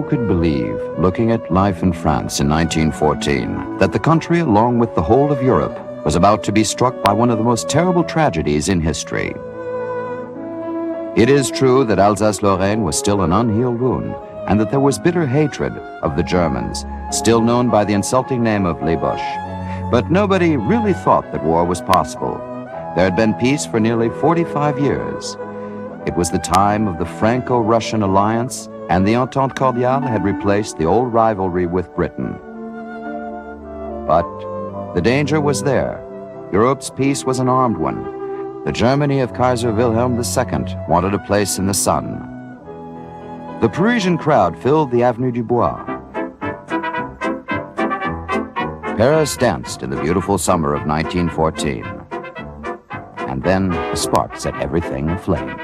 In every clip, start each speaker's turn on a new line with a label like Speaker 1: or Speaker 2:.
Speaker 1: could believe, looking at life in France in 1914, that the country, along with the whole of Europe, was about to be struck by one of the most terrible tragedies in history. It is true that Alsace-Lorraine was still an unhealed wound, and that there was bitter hatred of the Germans, still known by the insulting name of Les Boches. But nobody really thought that war was possible. There had been peace for nearly 45 years. It was the time of the Franco-Russian alliance, and the Entente Cordiale had replaced the old rivalry with Britain. But the danger was there. Europe's peace was an armed one. The Germany of Kaiser Wilhelm II wanted a place in the sun. The Parisian crowd filled the Avenue du Bois. Paris danced in the beautiful summer of 1914. And then a spark set everything aflame.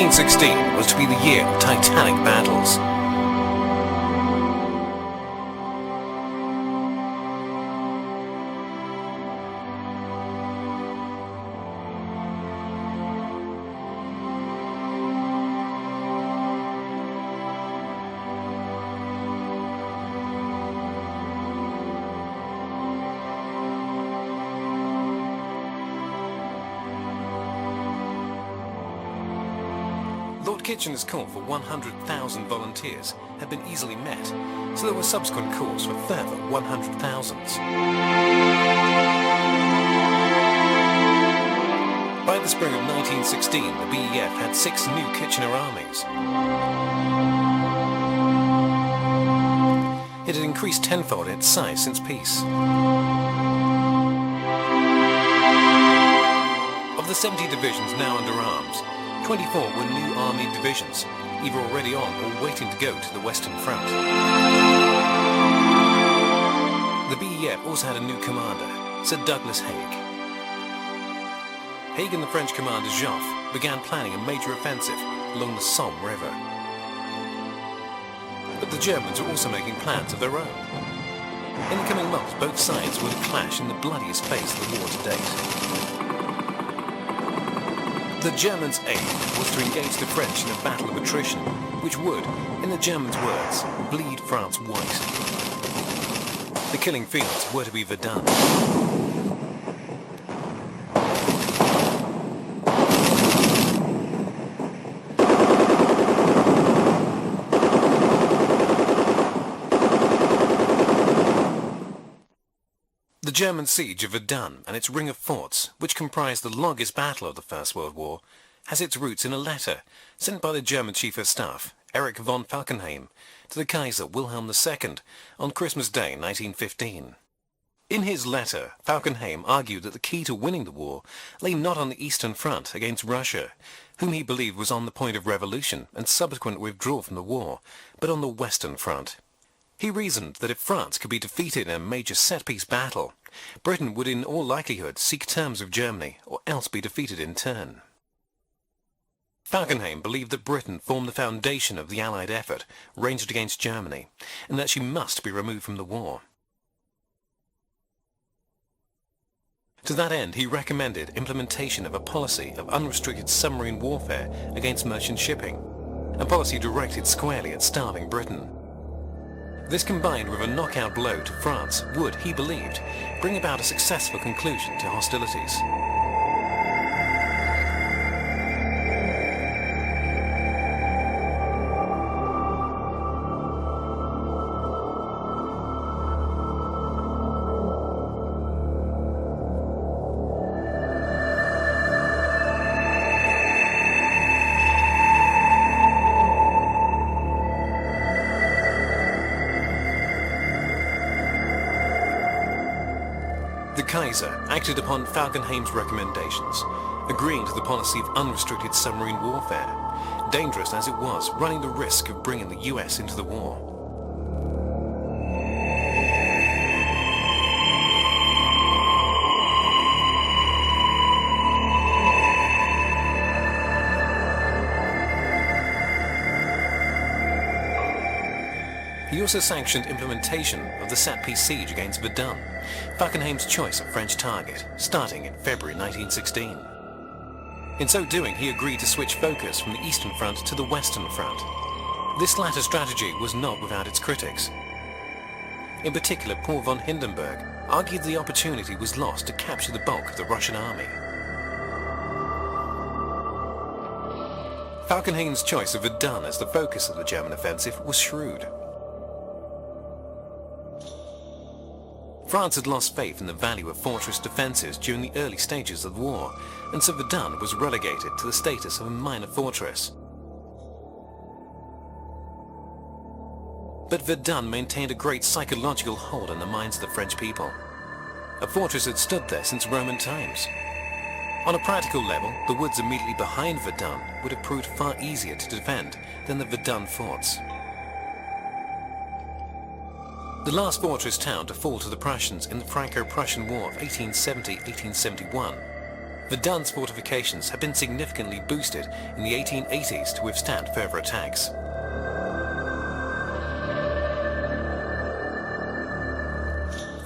Speaker 2: '16 was to be the year of titanic battles. Lord Kitchener's call for 100,000 volunteers had been easily met, so there were subsequent calls for further 100,000s. By the spring of 1916, the BEF had 6 new Kitchener armies. It had increased tenfold in its size since peace. Of the 70 divisions now under arms, 24 were new army divisions, either already on or waiting to go to the Western Front. The BEF also had a new commander, Sir Douglas Haig. Haig and the French commander Joffre began planning a major offensive along the Somme River. But the Germans were also making plans of their own. In the coming months, both sides would clash in the bloodiest phase of the war to date. The Germans' aim was to engage the French in a battle of attrition, which would, in the Germans' words, bleed France white. The killing fields were to be Verdun. The German siege of Verdun and its ring of forts, which comprised the longest battle of the First World War, has its roots in a letter sent by the German Chief of Staff, Erich von Falkenhayn, to the Kaiser Wilhelm II on Christmas Day 1915. In his letter, Falkenhayn argued that the key to winning the war lay not on the Eastern Front against Russia, whom he believed was on the point of revolution and subsequent withdrawal from the war, but on the Western Front. He reasoned that if France could be defeated in a major set-piece battle, Britain would in all likelihood seek terms with Germany, or else be defeated in turn. Falkenhayn believed that Britain formed the foundation of the Allied effort ranged against Germany, and that she must be removed from the war. To that end, he recommended implementation of a policy of unrestricted submarine warfare against merchant shipping, a policy directed squarely at starving Britain. This, combined with a knockout blow to France, would, he believed, bring about a successful conclusion to hostilities. The Kaiser acted upon Falkenhayn's recommendations, agreeing to the policy of unrestricted submarine warfare, dangerous as it was, running the risk of bringing the US into the war. He also sanctioned implementation of the set-piece siege against Verdun, Falkenhayn's choice of French target, starting in February 1916. In so doing, he agreed to switch focus from the Eastern Front to the Western Front. This latter strategy was not without its critics. In particular, Paul von Hindenburg argued the opportunity was lost to capture the bulk of the Russian army. Falkenhayn's choice of Verdun as the focus of the German offensive was shrewd. France had lost faith in the value of fortress defences during the early stages of the war, and so Verdun was relegated to the status of a minor fortress. But Verdun maintained a great psychological hold on the minds of the French people. A fortress had stood there since Roman times. On a practical level, the woods immediately behind Verdun would have proved far easier to defend than the Verdun forts. The last fortress town to fall to the Prussians in the Franco-Prussian War of 1870-1871, Verdun's fortifications had been significantly boosted in the 1880s to withstand further attacks.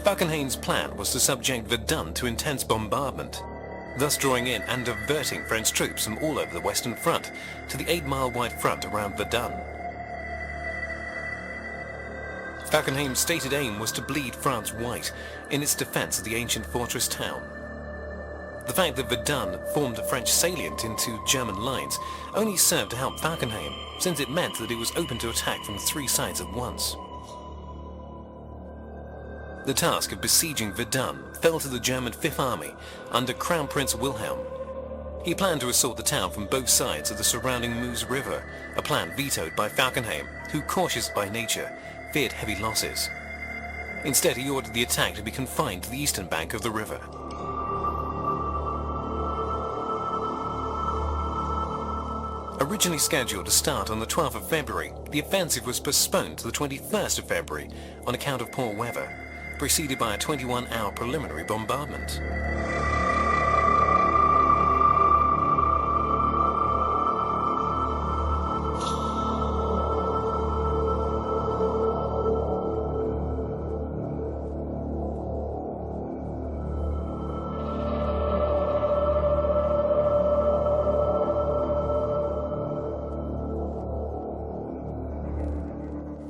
Speaker 2: Falkenhayn's plan was to subject Verdun to intense bombardment, thus drawing in and diverting French troops from all over the Western Front to the 8-mile-wide front around Verdun. Falkenhayn's stated aim was to bleed France white in its defence of the ancient fortress town. The fact that Verdun formed a French salient into German lines only served to help Falkenhayn, since it meant that it was open to attack from 3 sides at once. The task of besieging Verdun fell to the German Fifth Army under Crown Prince Wilhelm. He planned to assault the town from both sides of the surrounding Meuse River, a plan vetoed by Falkenhayn, who, cautious by nature, feared heavy losses. Instead, he ordered the attack to be confined to the eastern bank of the river. Originally scheduled to start on the 12th of February, the offensive was postponed to the 21st of February on account of poor weather, preceded by a 21-hour preliminary bombardment.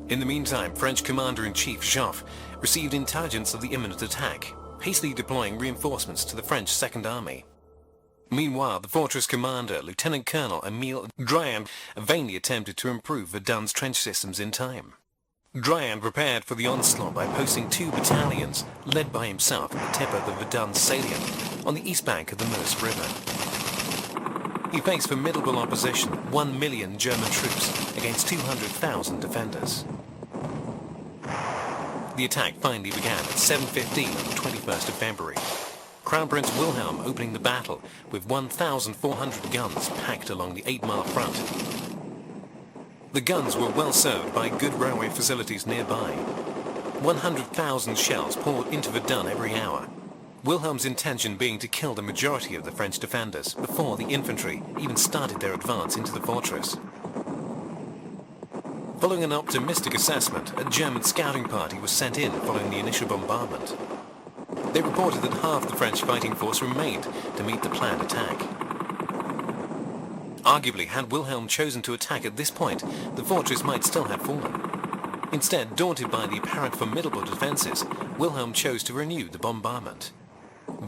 Speaker 2: In the meantime, French Commander-in-Chief Joffre received intelligence of the imminent attack, hastily deploying reinforcements to the French Second Army. Meanwhile, the fortress commander, Lieutenant Colonel Émile Drouin, vainly attempted to improve Verdun's trench systems in time. Drouin prepared for the onslaught by posting 2 battalions, led by himself at the tip of the Verdun salient, on the east bank of the Meuse River. He faced formidable opposition, 1 million German troops against 200,000 defenders. The attack finally began at 7:15 on the 21st of February. Crown Prince Wilhelm opening the battle with 1,400 guns packed along the 8-mile front. The guns were well served by good railway facilities nearby. 100,000 shells poured into Verdun every hour, Wilhelm's intention being to kill the majority of the French defenders before the infantry even started their advance into the fortress. Following an optimistic assessment, a German scouting party was sent in following the initial bombardment. They reported that half the French fighting force remained to meet the planned attack. Arguably, had Wilhelm chosen to attack at this point, the fortress might still have fallen. Instead, daunted by the apparent formidable defences, Wilhelm chose to renew the bombardment.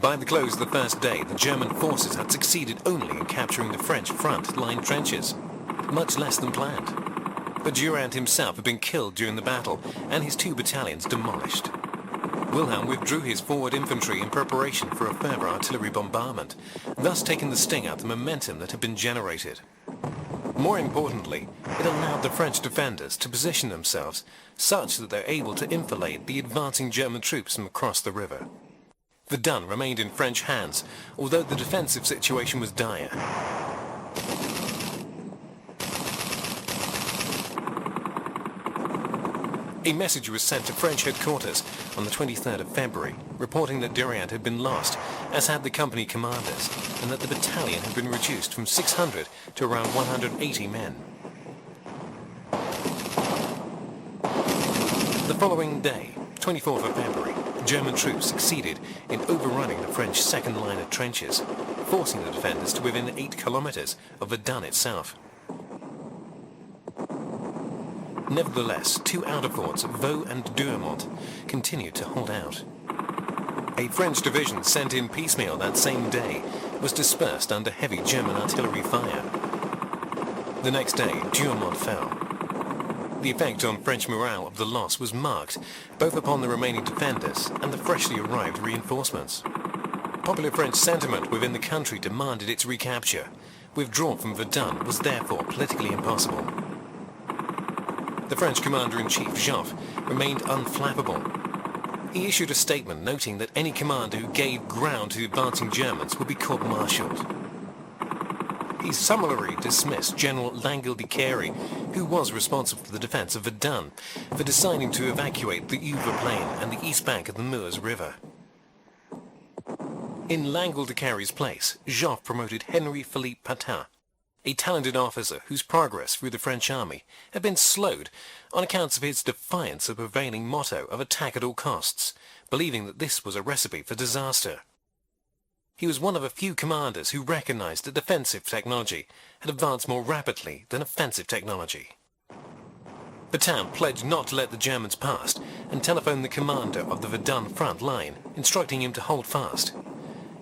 Speaker 2: By the close of the first day, the German forces had succeeded only in capturing the French front-line trenches, much less than planned. But Durand himself had been killed during the battle, and his 2 battalions demolished. Wilhelm withdrew his forward infantry in preparation for a further artillery bombardment, thus taking the sting out of the momentum that had been generated. More importantly, it allowed the French defenders to position themselves such that they're able to enfilade the advancing German troops from across the river. Verdun remained in French hands, although the defensive situation was dire. A message was sent to French headquarters on the 23rd of February, reporting that Durand had been lost, as had the company commanders, and that the battalion had been reduced from 600 to around 180 men. following day, 24th of February, German troops succeeded in overrunning the French second line of trenches, forcing the defenders to within 8 kilometers of Verdun itself. Nevertheless, 2 outer forts, Vaux and Douaumont, continued to hold out. A French division sent in piecemeal that same day was dispersed under heavy German artillery fire. The next day, Douaumont fell. The effect on French morale of the loss was marked, both upon the remaining defenders and the freshly arrived reinforcements. Popular French sentiment within the country demanded its recapture. Withdrawal from Verdun was therefore politically impossible. The French commander-in-chief, Joffre, remained unflappable. He issued a statement noting that any commander who gave ground to the advancing Germans would be court-martialed. He summarily dismissed General Langle de Carey, who was responsible for the defense of Verdun, for deciding to evacuate the Yuvre Plain and the east bank of the Meuse River. In Langle de Carey's place, Joffre promoted Henri Philippe Patin, a talented officer whose progress through the French army had been slowed on account of his defiance of the prevailing motto of attack at all costs, believing that this was a recipe for disaster. He was one of a few commanders who recognized that defensive technology had advanced more rapidly than offensive technology. Patin pledged not to let the Germans pass and telephoned the commander of the Verdun front line, instructing him to hold fast.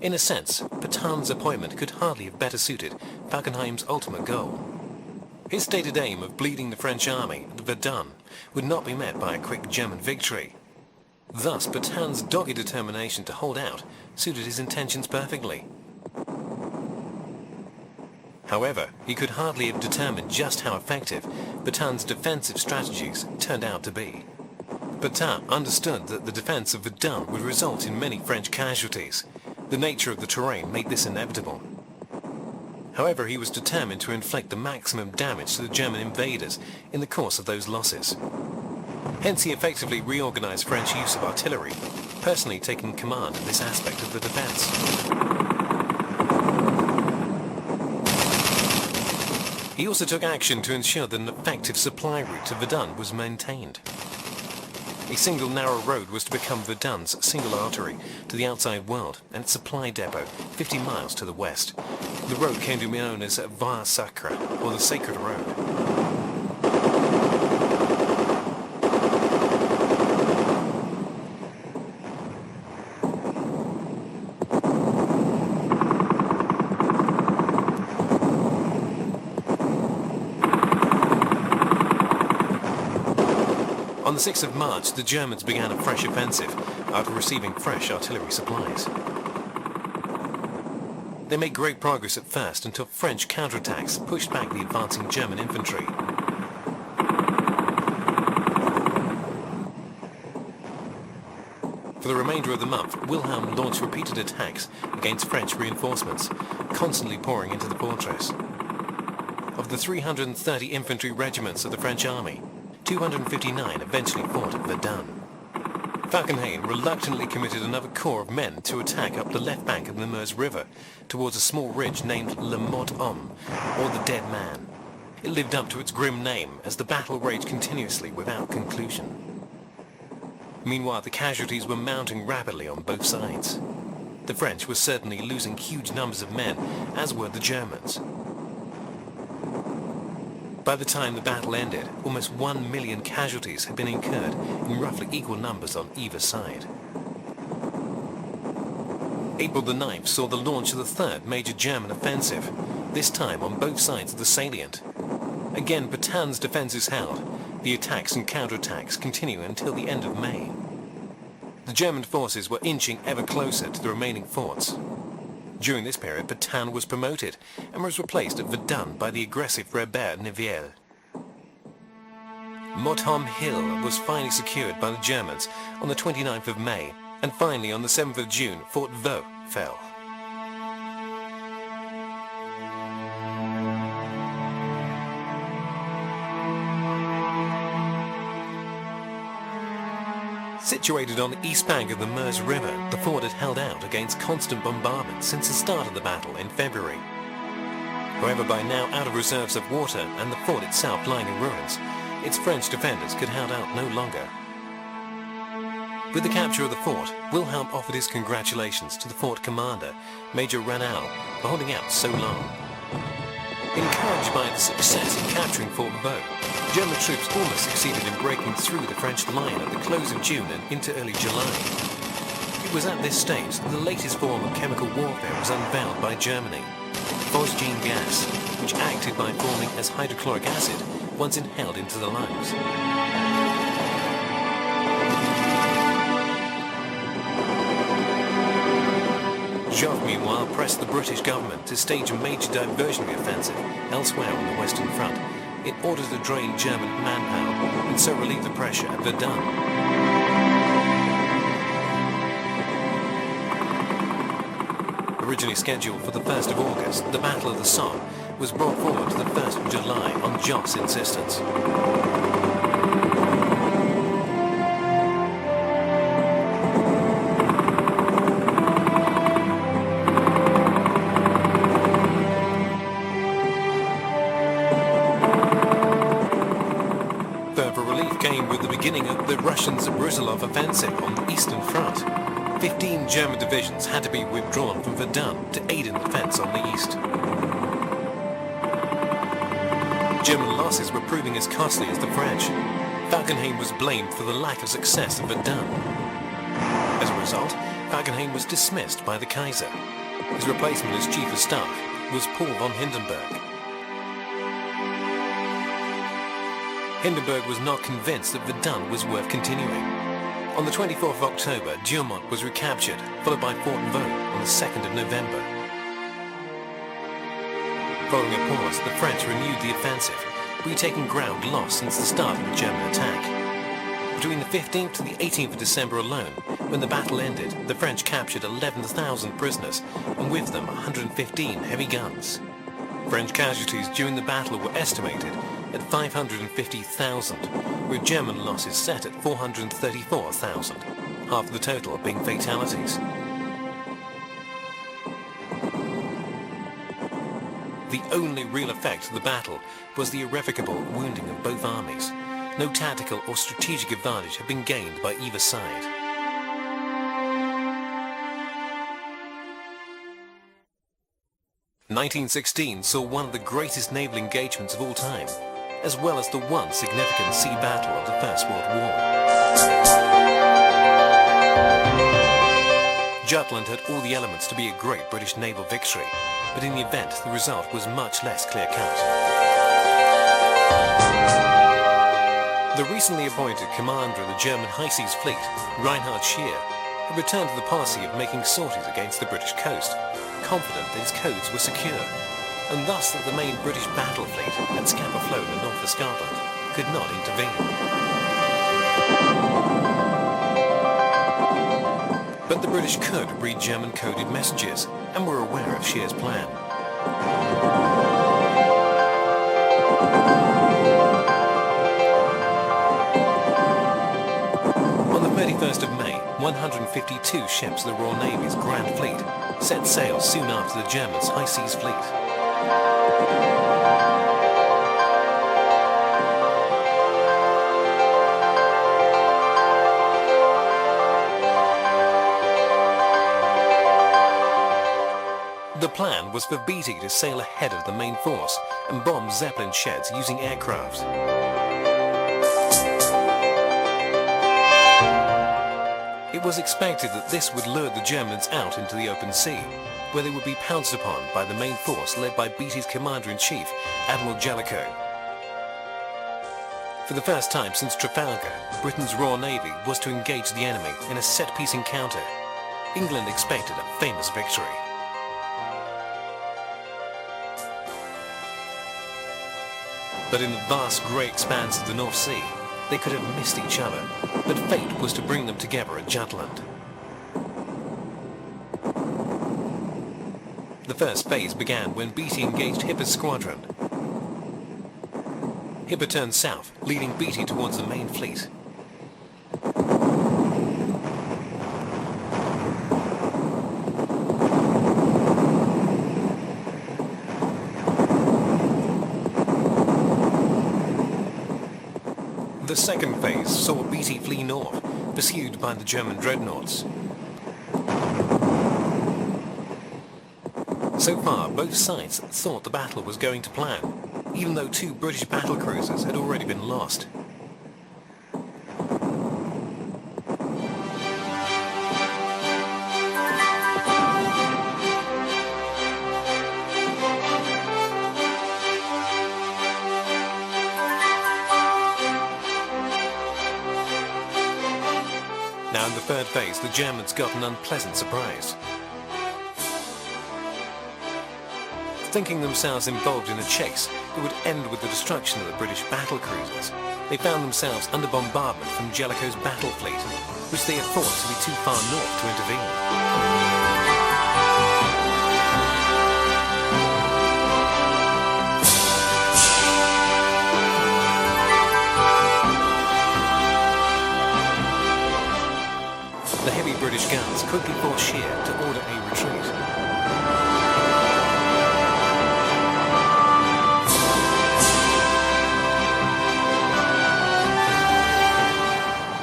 Speaker 2: In a sense, Patin's appointment could hardly have better suited Falkenhayn's ultimate goal. His stated aim of bleeding the French army at Verdun would not be met by a quick German victory. Thus, Patin's dogged determination to hold out suited his intentions perfectly. However, he could hardly have determined just how effective Patin's defensive strategies turned out to be. Patin understood that the defense of Verdun would result in many French casualties. The nature of the terrain made this inevitable. However, he was determined to inflict the maximum damage to the German invaders in the course of those losses. Hence he effectively reorganized French use of artillery, personally taking command of this aspect of the defense. He also took action to ensure that an effective supply route to Verdun was maintained. A single narrow road was to become Verdun's single artery to the outside world and its supply depot 50 miles to the west. The road came to be known as Voie Sacrée, or the Sacred Road. On the 6th of March, the Germans began a fresh offensive after receiving fresh artillery supplies. They made great progress at first until French counterattacks pushed back the advancing German infantry. For the remainder of the month, Wilhelm launched repeated attacks against French reinforcements, constantly pouring into the fortress. Of the 330 infantry regiments of the French army, 259 eventually fought at Verdun. Falkenhayn reluctantly committed another corps of men to attack up the left bank of the Meuse River towards a small ridge named Le Mort Homme, or the Dead Man. It lived up to its grim name as the battle raged continuously without conclusion. Meanwhile, the casualties were mounting rapidly on both sides. The French were certainly losing huge numbers of men, as were the Germans. By the time the battle ended, almost 1 million casualties had been incurred in roughly equal numbers on either side. April the 9th saw the launch of the third major German offensive, this time on both sides of the salient. Again, Patin's defenses held. The attacks and counterattacks continue until the end of May. The German forces were inching ever closer to the remaining forts. During this period, Patin was promoted and was replaced at Verdun by the aggressive Robert Nivelle. Mottholm Hill was finally secured by the Germans on the 29th of May, and finally on the 7th of June, Fort Vaux fell. Situated on the east bank of the Meuse River, the fort had held out against constant bombardment since the start of the battle in February. However, by now out of reserves of water and the fort itself lying in ruins, its French defenders could hold out no longer. With the capture of the fort, Wilhelm offered his congratulations to the fort commander, Major Ranau, for holding out so long. Encouraged by the success in capturing Fort Vaux, German troops almost succeeded in breaking through the French line at the close of June and into early July. It was at this stage that the latest form of chemical warfare was unveiled by Germany, phosgene gas, which acted by forming as hydrochloric acid once inhaled into the lungs. Joffre, meanwhile, pressed the British government to stage a major diversionary offensive elsewhere on the Western Front in order to drain German manpower and so relieve the pressure at Verdun. Originally scheduled for the 1st of August, the Battle of the Somme was brought forward to the 1st of July on Joffre's insistence. The Russians' Brusilov offensive on the Eastern Front. 15 German divisions had to be withdrawn from Verdun to aid in the defense on the east. German losses were proving as costly as the French. Falkenhayn was blamed for the lack of success at Verdun. As a result, Falkenhayn was dismissed by the Kaiser. His replacement as Chief of Staff was Paul von Hindenburg. Hindenburg was not convinced that Verdun was worth continuing. On the 24th of October, Douaumont was recaptured, followed by Fort Vaux on the 2nd of November. Following a pause, the French renewed the offensive, retaking ground lost since the start of the German attack. Between the 15th to the 18th of December alone, when the battle ended, the French captured 11,000 prisoners, and with them 115 heavy guns. French casualties during the battle were estimated at 550,000, with German losses set at 434,000, half the total being fatalities. The only real effect of the battle was the irrevocable wounding of both armies. No tactical or strategic advantage had been gained by either side. "1916 saw one of the greatest naval engagements of all time, as well as the one significant sea battle of the First World War. Jutland had all the elements to be a great British naval victory, but in the event the result was much less clear-cut. The recently appointed commander of the German High Seas Fleet, Reinhard Scheer, had returned to the policy of making sorties against the British coast, confident that his codes were secure, and thus that the main British battle fleet at Scapa Flow in the north of Scotland could not intervene. But the British could read German coded messages and were aware of Scheer's plan. On the 31st of May, 152 ships of the Royal Navy's Grand Fleet set sail soon after the Germans' High Seas Fleet. The plan was for Beatty to sail ahead of the main force and bomb Zeppelin sheds using aircraft. It was expected that this would lure the Germans out into the open sea, where they would be pounced upon by the main force led by Beatty's Commander-in-Chief, Admiral Jellicoe. For the first time since Trafalgar, Britain's Royal Navy was to engage the enemy in a set-piece encounter. England expected a famous victory. But in the vast grey expanse of the North Sea, they could have missed each other, but fate was to bring them together at Jutland. The first phase began when Beatty engaged Hipper's squadron. Hipper turned south, leading Beatty towards the main fleet. The The second phase saw Beatty flee north, pursued by the German dreadnoughts. So far, both sides thought the battle was going to plan, even though 2 British battlecruisers had already been lost. Now in the third phase, the Germans got an unpleasant surprise. Thinking themselves involved in a chase that would end with the destruction of the British battlecruisers, they found themselves under bombardment from Jellicoe's battle fleet, which they had thought to be too far north to intervene. The heavy British guns quickly forced Scheer to order a retreat.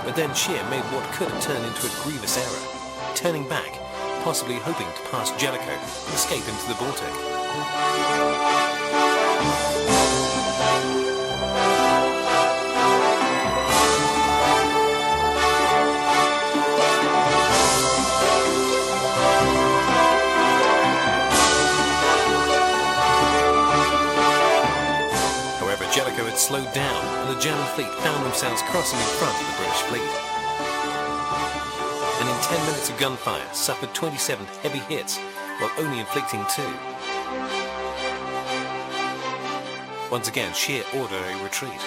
Speaker 2: But then Scheer made what could have turned into a grievous error, turning back, possibly hoping to pass Jellicoe and escape into the Baltic. Jellicoe had slowed down, and the German fleet found themselves crossing in front of the British fleet. And in 10 minutes of gunfire, suffered 27 heavy hits, while only inflicting 2. Once again, Scheer ordered a retreat.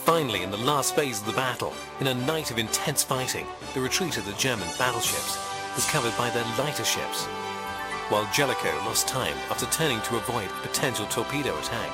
Speaker 2: Finally, in the last phase of the battle, in a night of intense fighting, the retreat of the German battleships was covered by their lighter ships, while Jellicoe lost time after turning to avoid a potential torpedo attack.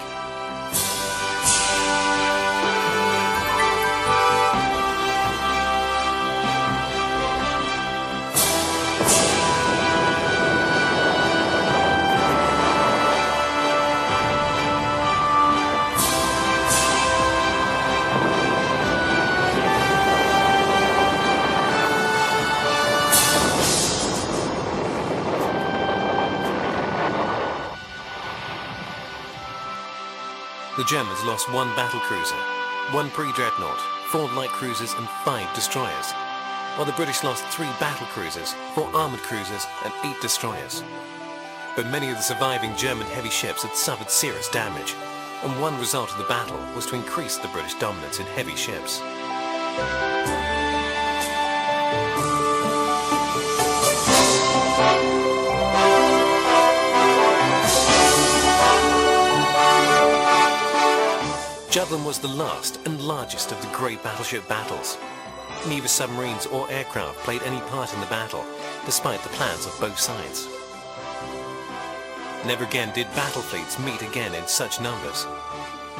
Speaker 2: The Germans lost 1 battlecruiser, 1 pre-dreadnought, 4 light cruisers and 5 destroyers, while the British lost 3 battlecruisers, 4 armoured cruisers and 8 destroyers. But many of the surviving German heavy ships had suffered serious damage, and one result of the battle was to increase the British dominance in heavy ships. Jutland was the last and largest of the great battleship battles. Neither submarines or aircraft played any part in the battle, despite the plans of both sides. Never again did battle fleets meet again in such numbers.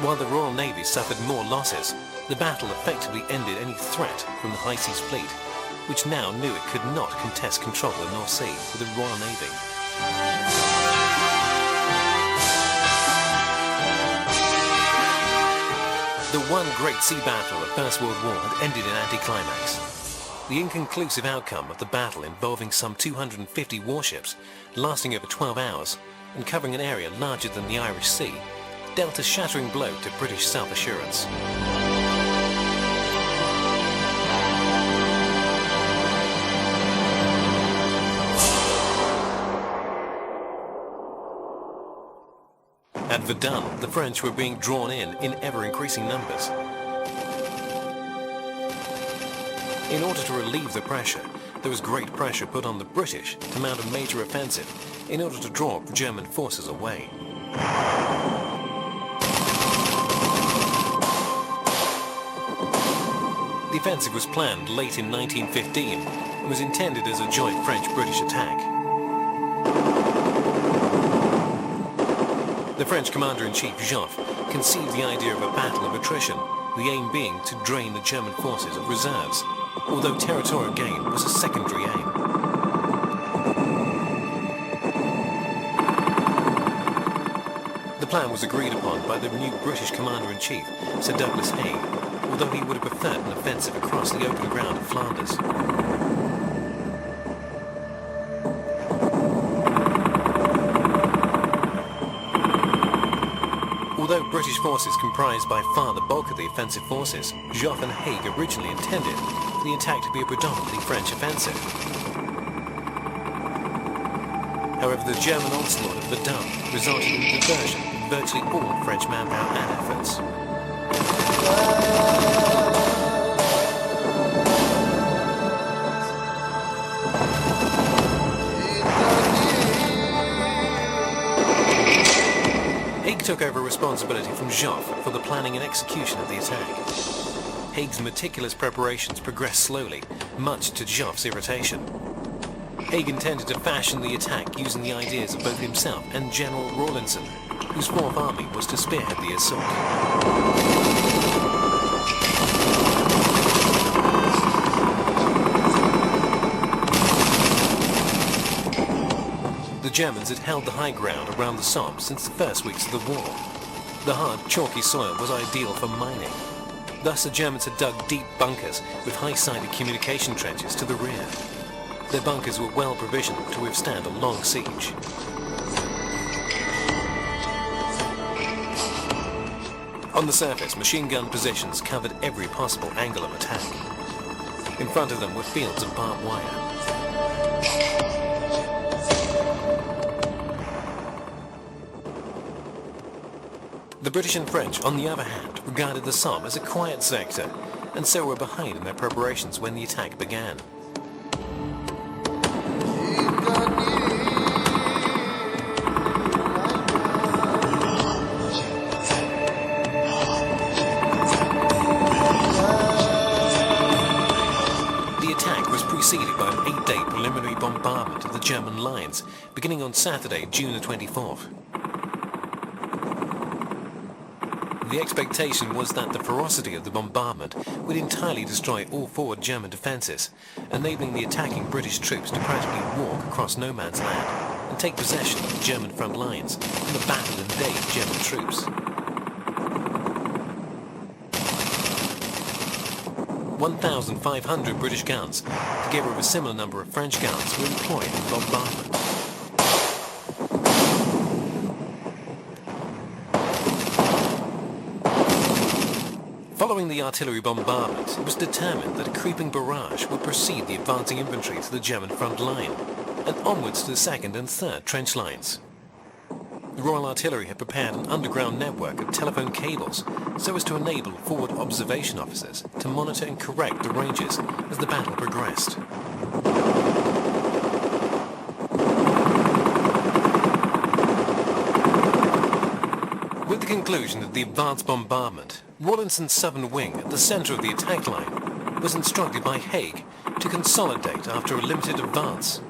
Speaker 2: While the Royal Navy suffered more losses, the battle effectively ended any threat from the High Seas Fleet, which now knew it could not contest control of the North Sea with the Royal Navy. The one great sea battle of the First World War had ended in anticlimax. The inconclusive outcome of the battle, involving some 250 warships, lasting over 12 hours, and covering an area larger than the Irish Sea, dealt a shattering blow to British self-assurance. At Verdun, the French were being drawn in ever-increasing numbers. In order to relieve the pressure, there was great pressure put on the British to mount a major offensive in order to draw German forces away. The offensive was planned late in 1915 and was intended as a joint French-British attack. The French commander-in-chief Joffre conceived the idea of a battle of attrition, the aim being to drain the German forces of reserves, although territorial gain was a secondary aim. The plan was agreed upon by the new British Commander-in-Chief, Sir Douglas Haig, although he would have preferred an offensive across the open ground of Flanders. Although British forces comprised by far the bulk of the offensive forces, Joffre and Haig originally intended for the attack to be a predominantly French offensive. However, the German onslaught of Verdun resulted in the diversion of virtually all French manpower and efforts. Haig took over responsibility from Joffre for the planning and execution of the attack. Haig's meticulous preparations progressed slowly, much to Joffre's irritation. Haig intended to fashion the attack using the ideas of both himself and General Rawlinson, whose Fourth Army was to spearhead the assault. The Germans had held the high ground around the Somme since the first weeks of the war. The hard, chalky soil was ideal for mining. Thus the Germans had dug deep bunkers with high-sided communication trenches to the rear. Their bunkers were well provisioned to withstand a long siege. On the surface, machine gun positions covered every possible angle of attack. In front of them were fields of barbed wire. The British and French, on the other hand, regarded the Somme as a quiet sector, and so were behind in their preparations when the attack began. The attack was preceded by an 8-day preliminary bombardment of the German lines, beginning on Saturday, June the 24th. The expectation was that the ferocity of the bombardment would entirely destroy all forward German defences, enabling the attacking British troops to practically walk across no man's land and take possession of the German front lines from the battered and dazed German troops. 1,500 British guns, together with a similar number of French guns, were employed in the bombardment. Following the artillery bombardment, it was determined that a creeping barrage would precede the advancing infantry to the German front line, and onwards to the second and third trench lines. The Royal Artillery had prepared an underground network of telephone cables so as to enable forward observation officers to monitor and correct the ranges as the battle progressed. With the conclusion of the advanced bombardment, Rawlinson's southern wing at the centre of the attack line was instructed by Haig to consolidate after a limited advance.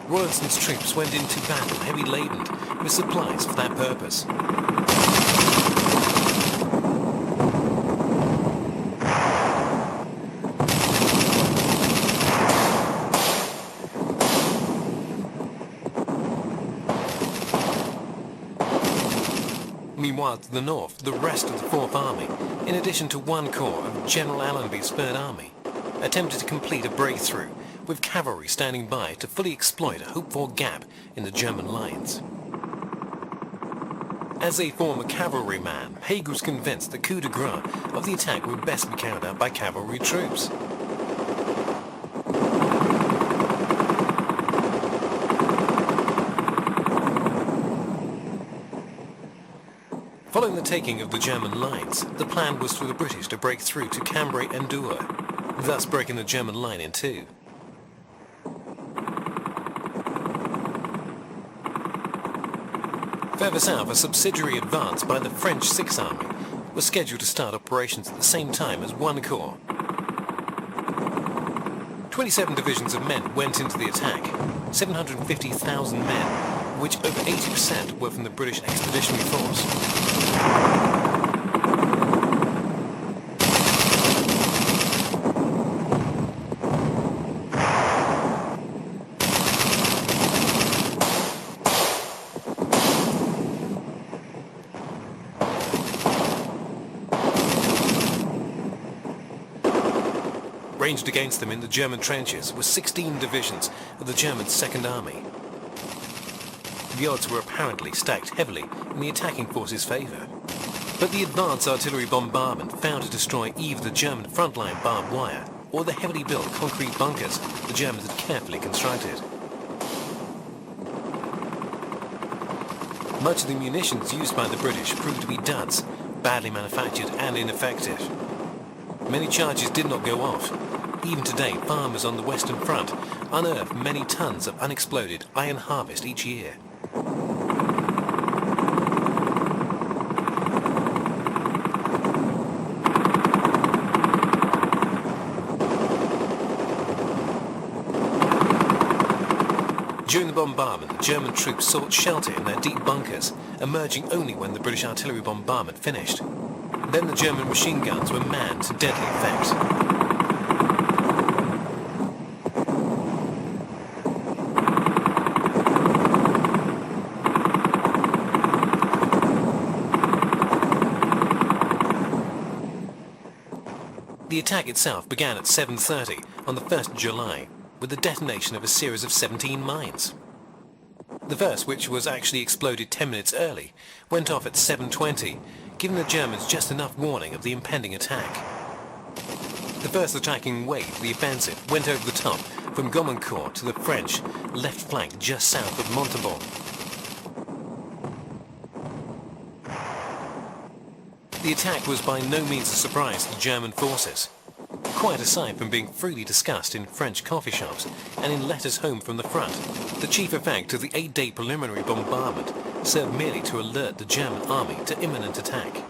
Speaker 2: Rawlinson's troops went into battle heavy laden with supplies for that purpose. Meanwhile, to the north, the rest of the Fourth Army, in addition to one corps of General Allenby's Third Army, attempted to complete a breakthrough, with cavalry standing by to fully exploit a hoped-for gap in the German lines. As a former cavalryman, Haig was convinced the coup de grace of the attack would best be carried out by cavalry troops. Following the taking of the German lines, the plan was for the British to break through to Cambrai and Douai, thus breaking the German line in two. Further south, a subsidiary advance by the French Sixth Army was scheduled to start operations at the same time as one corps. 27 divisions of men went into the attack, 750,000 men, of which over 80% were from the British Expeditionary Force. Ranged against them in the German trenches were 16 divisions of the German Second Army. The odds were apparently stacked heavily in the attacking force's favour. But the advanced artillery bombardment failed to destroy either the German frontline barbed wire or the heavily built concrete bunkers the Germans had carefully constructed. Much of the munitions used by the British proved to be duds, badly manufactured and ineffective. Many charges did not go off. Even today, farmers on the Western Front unearth many tons of unexploded iron harvest each year. During the bombardment, the German troops sought shelter in their deep bunkers, emerging only when the British artillery bombardment finished. Then the German machine guns were manned to deadly effect. The attack itself began at 7:30 on the 1st of July with the detonation of a series of 17 mines. The first, which was actually exploded 10 minutes early, went off at 7:20, giving the Germans just enough warning of the impending attack. The first attacking wave of the offensive went over the top from Gomencourt to the French left flank just south of Montauban. The attack was by no means a surprise to the German forces. Quite aside from being freely discussed in French coffee shops and in letters home from the front, the chief effect of the 8-day preliminary bombardment served merely to alert the German army to imminent attack.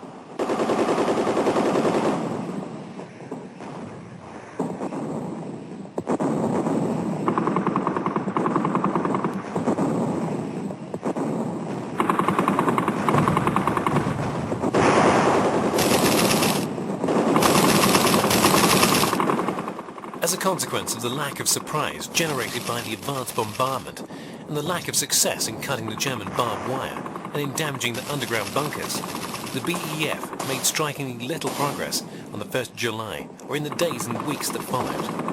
Speaker 2: As a consequence of the lack of surprise generated by the advanced bombardment and the lack of success in cutting the German barbed wire and in damaging the underground bunkers, the BEF made strikingly little progress on the 1st of July or in the days and weeks that followed.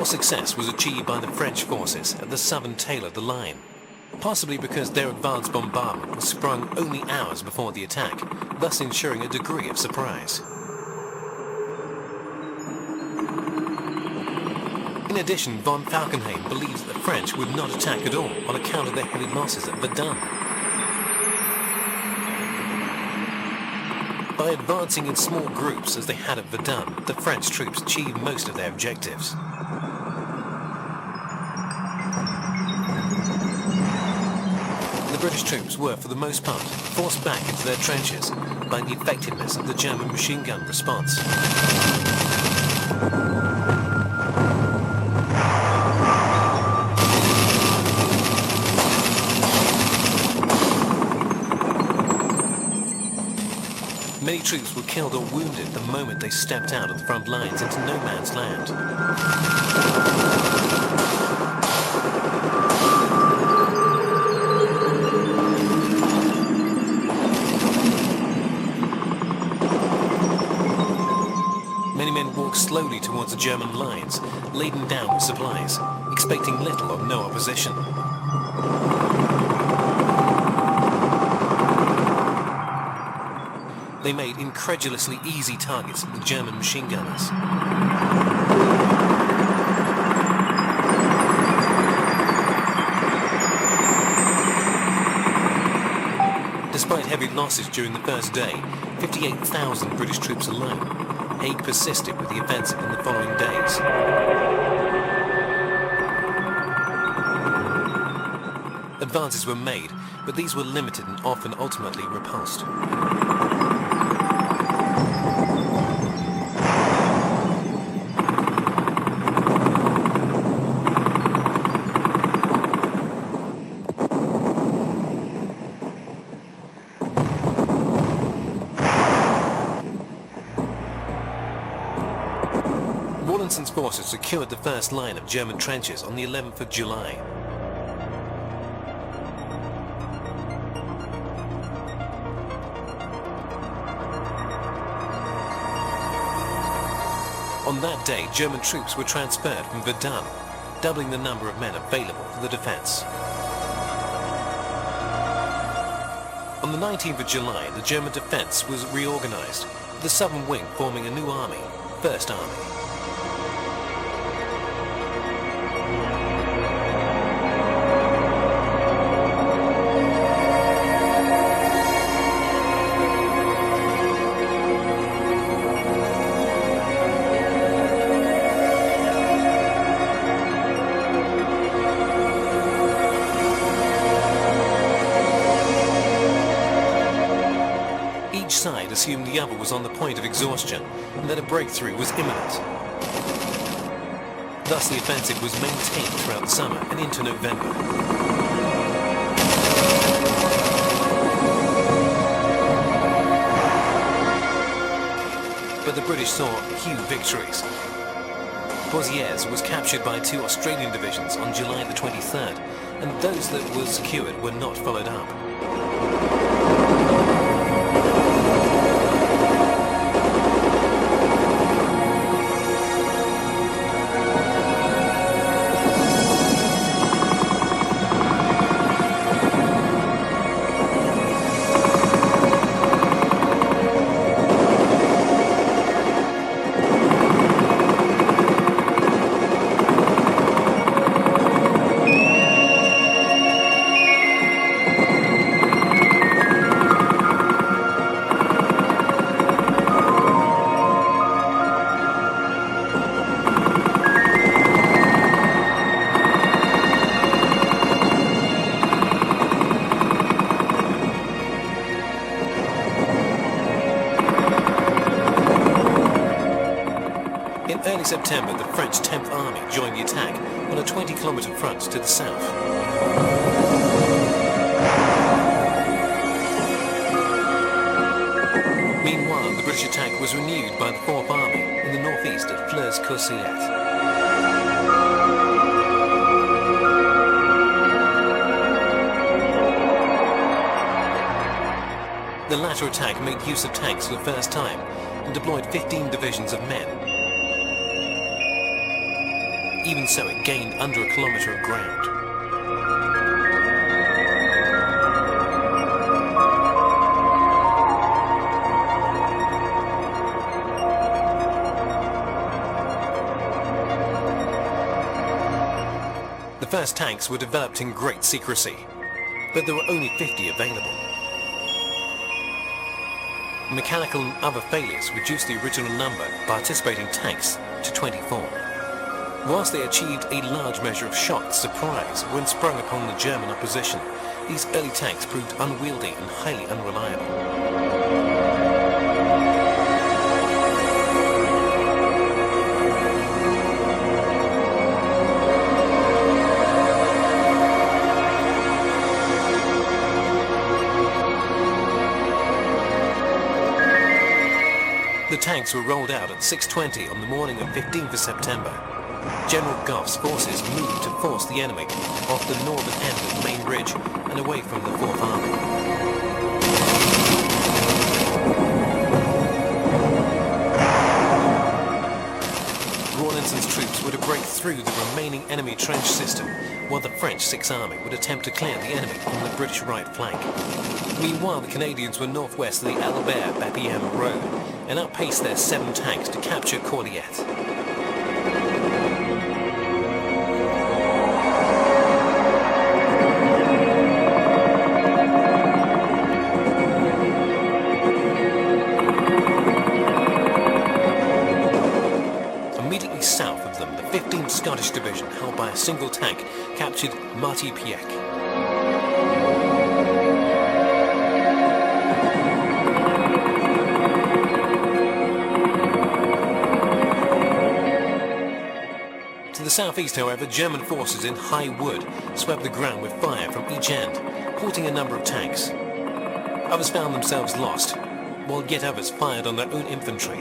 Speaker 2: Success was achieved by the French forces at the southern tail of the line, possibly because their advanced bombardment was sprung only hours before the attack, thus ensuring a degree of surprise. In addition, von Falkenhayn believes that the French would not attack at all on account of their heavy losses at Verdun. By advancing in small groups as they had at Verdun, the French troops achieved most of their objectives. The British troops were, for the most part, forced back into their trenches by the effectiveness of the German machine gun response. Many troops were killed or wounded the moment they stepped out of the front lines into no man's land. Slowly towards the German lines, laden down with supplies, expecting little or no opposition. They made incredulously easy targets of the German machine gunners. Despite heavy losses during the first day, 58,000 British troops alone, Haig persisted with the offensive in the following days. Advances were made, but these were limited and often ultimately repulsed. Rawlinson's forces secured the first line of German trenches on the 11th of July. On that day, German troops were transferred from Verdun, doubling the number of men available for the defense. On the 19th of July, the German defense was reorganized, with the southern wing forming a new army, First Army. Each side assumed the other was on the point of exhaustion and that a breakthrough was imminent. Thus the offensive was maintained throughout the summer and into November. But the British saw few victories. Poitiers was captured by 2 Australian divisions on July the 23rd, and those that were secured were not followed up. In early September, the French 10th Army joined the attack on a 20-kilometre front to the south. Meanwhile, the British attack was renewed by the 4th Army in the northeast at Flers-Courcelles. The latter attack made use of tanks for the first time and deployed 15 divisions of men. Even so, it gained under a kilometre of ground. The first tanks were developed in great secrecy, but there were only 50 available. Mechanical and other failures reduced the original number of participating tanks to 24. Whilst they achieved a large measure of shock surprise when sprung upon the German opposition, these early tanks proved unwieldy and highly unreliable. The tanks were rolled out at 6:20 on the morning of 15th of September. General Gough's forces moved to force the enemy off the northern end of the main ridge and away from the 4th Army. Rawlinson's troops were to break through the remaining enemy trench system, while the French 6th Army would attempt to clear the enemy from the British right flank. Meanwhile, the Canadians were northwest of the Albert-Bapaume road and outpaced their 7 tanks to capture Cordiette. British division held by a single tank captured Marty-Pieck. To the southeast, however, German forces in high wood swept the ground with fire from each end, halting a number of tanks. Others found themselves lost, while yet others fired on their own infantry.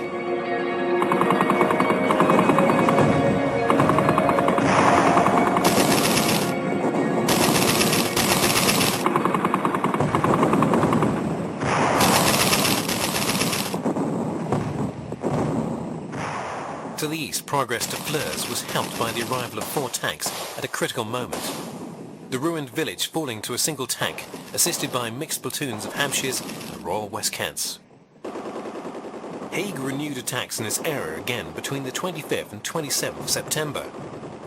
Speaker 2: To the east, progress to Flers was helped by the arrival of 4 tanks at a critical moment. The ruined village falling to a single tank, assisted by mixed platoons of Hampshires and Royal West Kents. Haig renewed attacks in this area again between the 25th and 27th of September,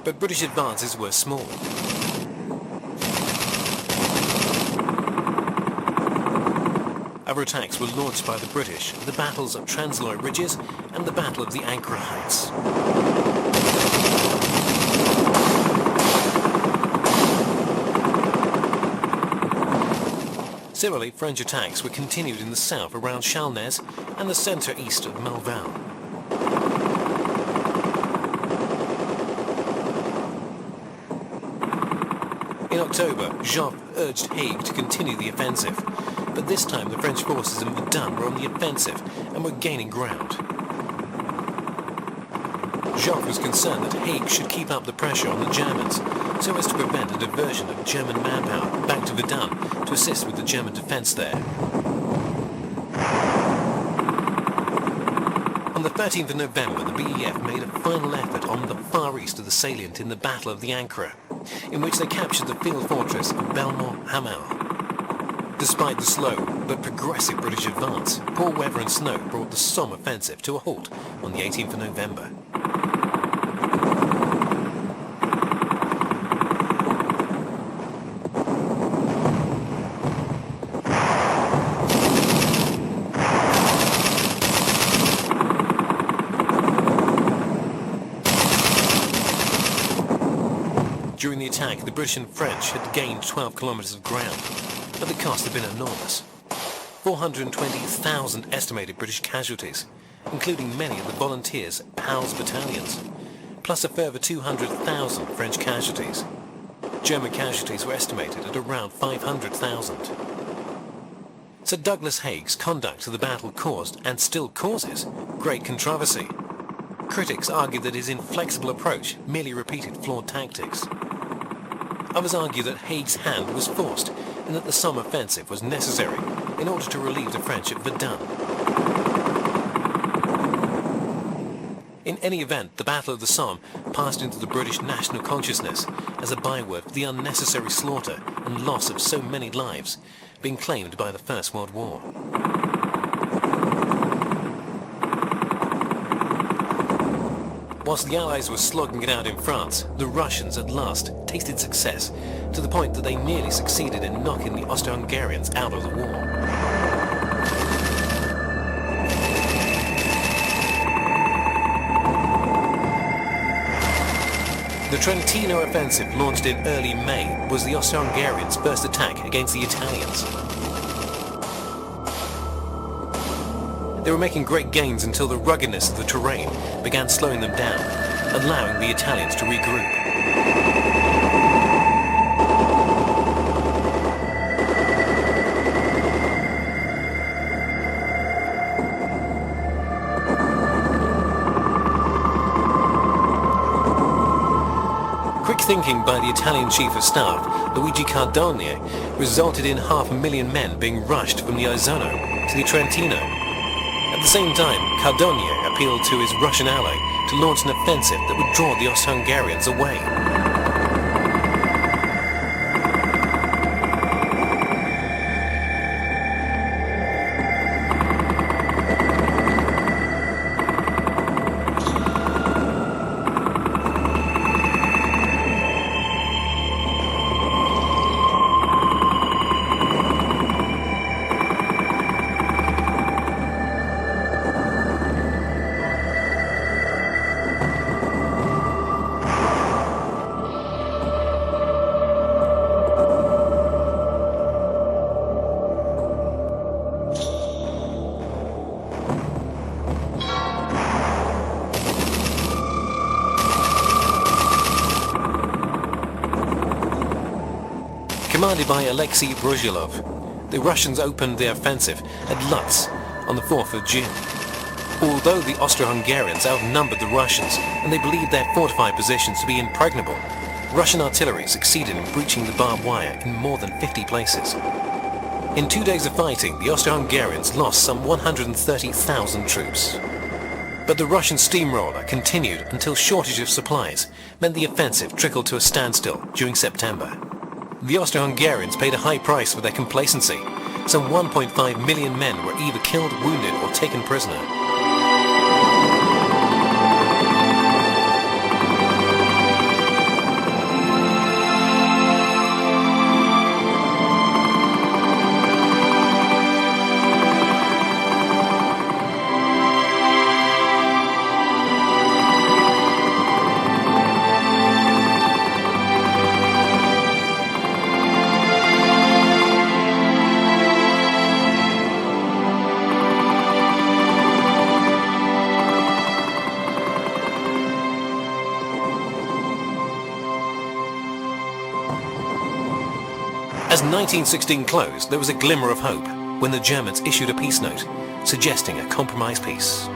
Speaker 2: but British advances were small. Other attacks were launched by the British at the battles of Transloy Ridges and the Battle of the Ancre Heights. Similarly, French attacks were continued in the south around Chalnes and the centre east of Melval. In October, Joffre urged Haig to continue the offensive, but this time the French forces in Verdun were on the offensive and were gaining ground. Joffre was concerned that Haig should keep up the pressure on the Germans so as to prevent a diversion of German manpower back to Verdun to assist with the German defence there. On the 13th of November, the BEF made a final effort on the far east of the salient in the Battle of the Ancre, in which they captured the field fortress of Belmont-Hamel. Despite the slow but progressive British advance, poor weather and snow brought the Somme offensive to a halt on the 18th of November. During the attack, the British and French had gained 12 kilometres of ground, but the cost had been enormous. 420,000 estimated British casualties, including many of the volunteers' PALS battalions, plus a further 200,000 French casualties. German casualties were estimated at around 500,000. Sir Douglas Haig's conduct of the battle caused, and still causes, great controversy. Critics argued that his inflexible approach merely repeated flawed tactics. Others argue that Haig's hand was forced and that the Somme offensive was necessary in order to relieve the French at Verdun. In any event, the Battle of the Somme passed into the British national consciousness as a byword for the unnecessary slaughter and loss of so many lives being claimed by the First World War. Whilst the Allies were slogging it out in France, the Russians at last tasted success, to the point that they nearly succeeded in knocking the Austro-Hungarians out of the war. The Trentino offensive, launched in early May, was the Austro-Hungarians' first attack against the Italians. They were making great gains until the ruggedness of the terrain began slowing them down, allowing the Italians to regroup. Quick thinking by the Italian Chief of Staff, Luigi Cardogna, resulted in 500,000 men being rushed from the Isonzo to the Trentino. At the same time, Cardogna appealed to his Russian ally to launch an offensive that would draw the Austro-Hungarians away. commanded by Alexei Brozhilov, the Russians opened their offensive at Lutz on the 4th of June. Although the Austro-Hungarians outnumbered the Russians and they believed their fortified positions to be impregnable, Russian artillery succeeded in breaching the barbed wire in more than 50 places. In 2 days of fighting, the Austro-Hungarians lost some 130,000 troops. But the Russian steamroller continued until shortage of supplies meant the offensive trickled to a standstill during September. The Austro-Hungarians paid a high price for their complacency. Some 1.5 million men were either killed, wounded, or taken prisoner. As 1916 closed, there was a glimmer of hope when the Germans issued a peace note suggesting a compromise peace.